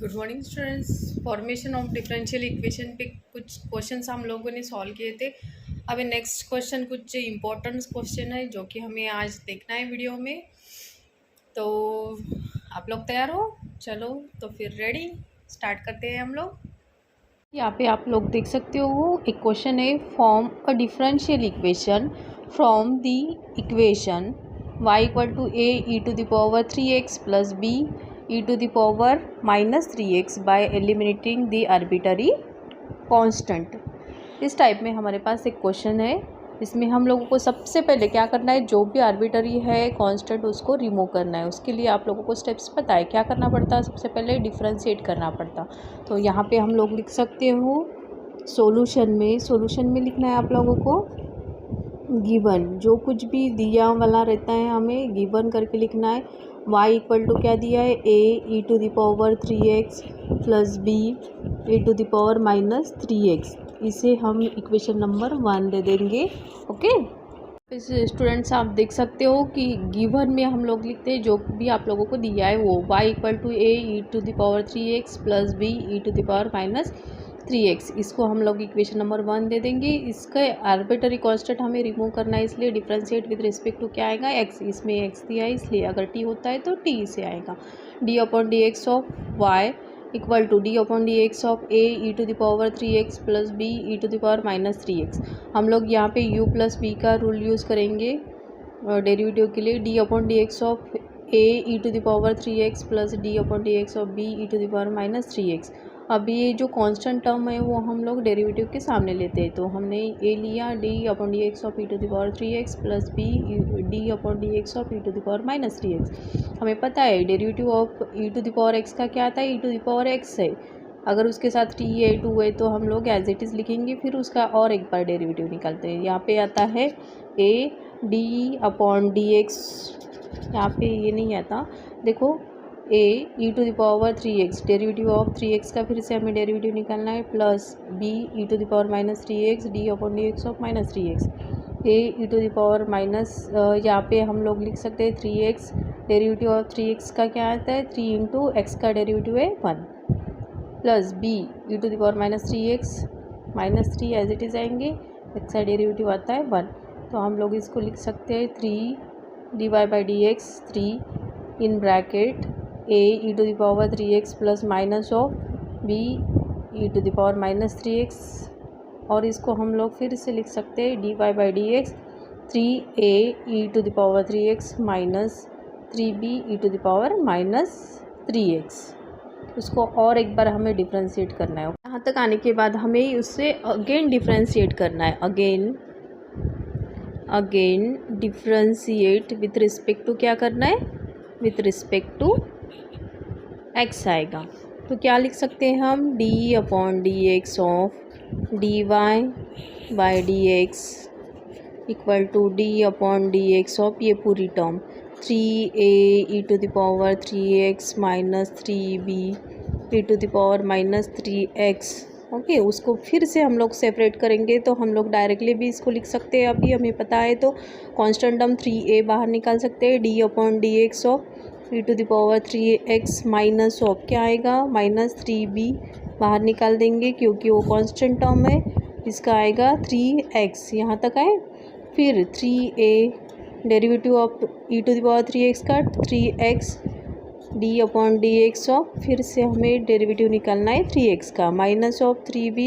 Good morning students. Formation of differential equation पे कुछ questions हम लोगों ने सॉल्व किए थे। अभी नेक्स्ट क्वेश्चन कुछ इम्पोर्टेंट क्वेश्चन है जो कि हमें आज देखना है वीडियो में। तो आप लोग तैयार हो? चलो तो फिर रेडी, स्टार्ट करते हैं हम लोग। यहाँ पे आप लोग देख सकते हो एक क्वेश्चन है, form a differential equation from the equation y equal to a e to the power 3x plus b e to the power -3x by eliminating the arbitrary constant. इस टाइप में हमारे पास एक क्वेश्चन है। इसमें हम लोगों को सबसे पहले क्या करना है, जो भी आर्बिटरी है कांस्टेंट उसको रिमूव करना है। उसके लिए आप लोगों को स्टेप्स पता है क्या करना पड़ता है। सबसे पहले डिफरेंशिएट करना पड़ता। तो यहाँ पे हम लोग लिख सकते हो सॉल्यूशन में लिखना है आप लोगों को गिवन, जो कुछ भी दिया वाला रहता है हमें गिवन करके लिखना है। y इक्वल टू क्या दिया है, a e to the power 3x plus b e to the power -3x। इसे हम इक्वेशन नंबर 1 दे देंगे। ओके, इस स्टूडेंट्स आप देख सकते हो कि गिवन में हम लोग लिखते हैं जो भी आप लोगों को दिया है वो y equal to a e to the power 3x plus b e to the power -3x। इसको हम लोग इक्वेशन नंबर 1 दे देंगे। इसका आर्बिटरी कांस्टेंट हमें रिमूव करना है, इसलिए डिफरेंशिएट विद रिस्पेक्ट टू क्या आएगा, x। इसमें x दिया है इसलिए अगर t होता है तो t से आएगा। d upon d x of y equal to d upon d x of a e to the power 3x plus b e to the power -3x। हम लोग यहाँ पे u प्लस b का रूल यूज़ करेंगे derivative के लिए। d upon d x of a e to the power 3x plus d upon d x of b e to the power -3x। अब ये जो कांस्टेंट टर्म है वो हम लोग डेरिवेटिव के सामने लेते हैं। तो हमने a लिया d upon d x of e to the power 3x plus b d upon d x of e to the power -3x। हमें पता है derivative of e to the power x का क्या आता है, e to the power x है। अगर उसके साथ t है 2 है तो हम लोग एज इट इज़ लिखेंगे, फिर उसका और एक बार डेरिवेटिव निकालते हैं। यहाँ पे आता है a d upon d x, यहाँ पे ये नहीं आता, देखो a e to the power 3x derivative of 3x का फिर से हमें डेरिवेटिव निकालना है, plus b e to the power -3x d upon d x of -3x। a e to the power यहाँ पे हम लोग लिख सकते हैं 3x, डेरिवेटिव ऑफ 3x का क्या आता है 3 इंटू एक्स का डेरिवेटिव है 1, plus b e to the power -3x -3 as it is आएंगे, एक्स का डेरिवेटिव आता है 1। तो हम लोग इसको लिख सकते हैं 3 dy by d x 3 in bracket a e to the power 3x plus minus of b e to the power -3x। और इसको हम लोग फिर से लिख सकते हैं dy by d x 3a e to the power 3x minus 3b e to the power -3x। उसको और एक बार हमें डिफ्रेंशिएट करना है। यहाँ तक आने के बाद हमें उससे अगेन डिफ्रेंशिएट करना है, again differentiate with respect to क्या करना है, विथ रिस्पेक्ट टू x आएगा। तो क्या लिख सकते हैं हम, d upon d x of dy by d x equal to d upon d x of ये पूरी term 3a e to the power 3x minus 3b e to the power -3x। Okay, उसको फिर से हम लोग separate करेंगे तो हम लोग डायरेक्टली भी इसको लिख सकते हैं। अभी हमें पता है तो कांस्टेंट टर्म 3a बाहर निकाल सकते हैं, d upon d x of e to the power 3x minus of क्या आएगा -3b बाहर निकाल देंगे क्योंकि वो कांस्टेंट टर्म है। इसका आएगा 3x, यहाँ तक आए। फिर 3a derivative of e to the power 3x का 3x d upon d x of, फिर से हमें डेरिवेटिव निकालना है 3x का, माइनस ऑफ 3b,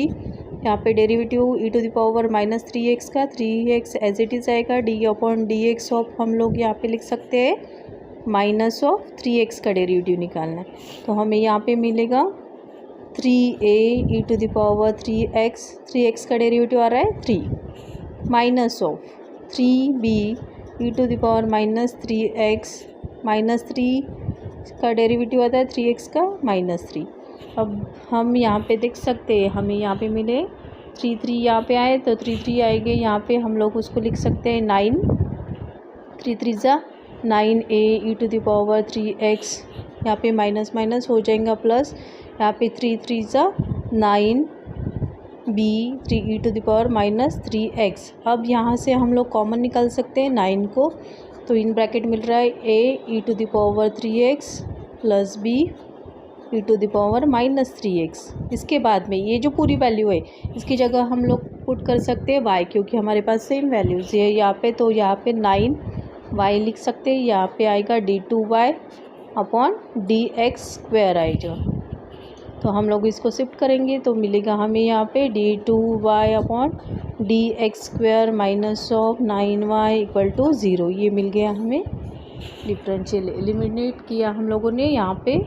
यहाँ पे derivative e to the power -3x का 3x एज इट इज़ आएगा, d upon d x of हम लोग यहाँ पे लिख सकते हैं माइनस ऑफ 3x का डेरिवेटिव निकालना है। तो हमें यहाँ पे मिलेगा 3a e to the power 3x का डेरिवेटिव आ रहा है 3 minus of 3b e to the power -3x -3 का डेरिवेटिव आता है 3x का -3। अब हम यहाँ पे देख सकते हैं हमें यहाँ पे मिले 3 यहाँ पे आए तो 3 आएंगे, यहाँ पे हम लोग उसको लिख सकते हैं 9 3 ज़ा 9a E to the power 3x, यहाँ पे माइनस माइनस हो जाएगा प्लस, यहाँ पे 3 ज़ा 9b 3 E to the power -3x। अब यहाँ से हम लोग कॉमन निकाल सकते हैं 9 को, तो इन ब्रैकेट मिल रहा है a e to the power 3x plus b e⁻−3x। इसके बाद में ये जो पूरी वैल्यू है इसकी जगह हम लोग पुट कर सकते हैं y, क्योंकि हमारे पास सेम वैल्यूज़ है यहाँ पे, तो यहाँ पे 9y लिख सकते हैं। यहाँ पे आएगा d2y/dx² आएगा। तो हम लोग इसको शिफ्ट करेंगे तो मिलेगा हमें यहाँ पे d2y/dx² - 9y = 0। ये मिल गया हमें। डिफरेंशियल एलिमिनेट किया हम लोगों ने यहाँ पे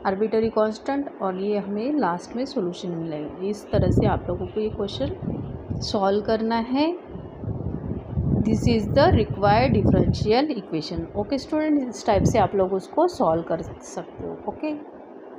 आर्बिट्ररी कांस्टेंट, और ये हमें लास्ट में सॉल्यूशन मिलेगा। इस तरह से आप लोगों को ये क्वेश्चन सॉल्व करना है। This is the required differential equation. Okay student, इस टाइप से आप लोग उसको सॉल्व कर सकते हो। ओके।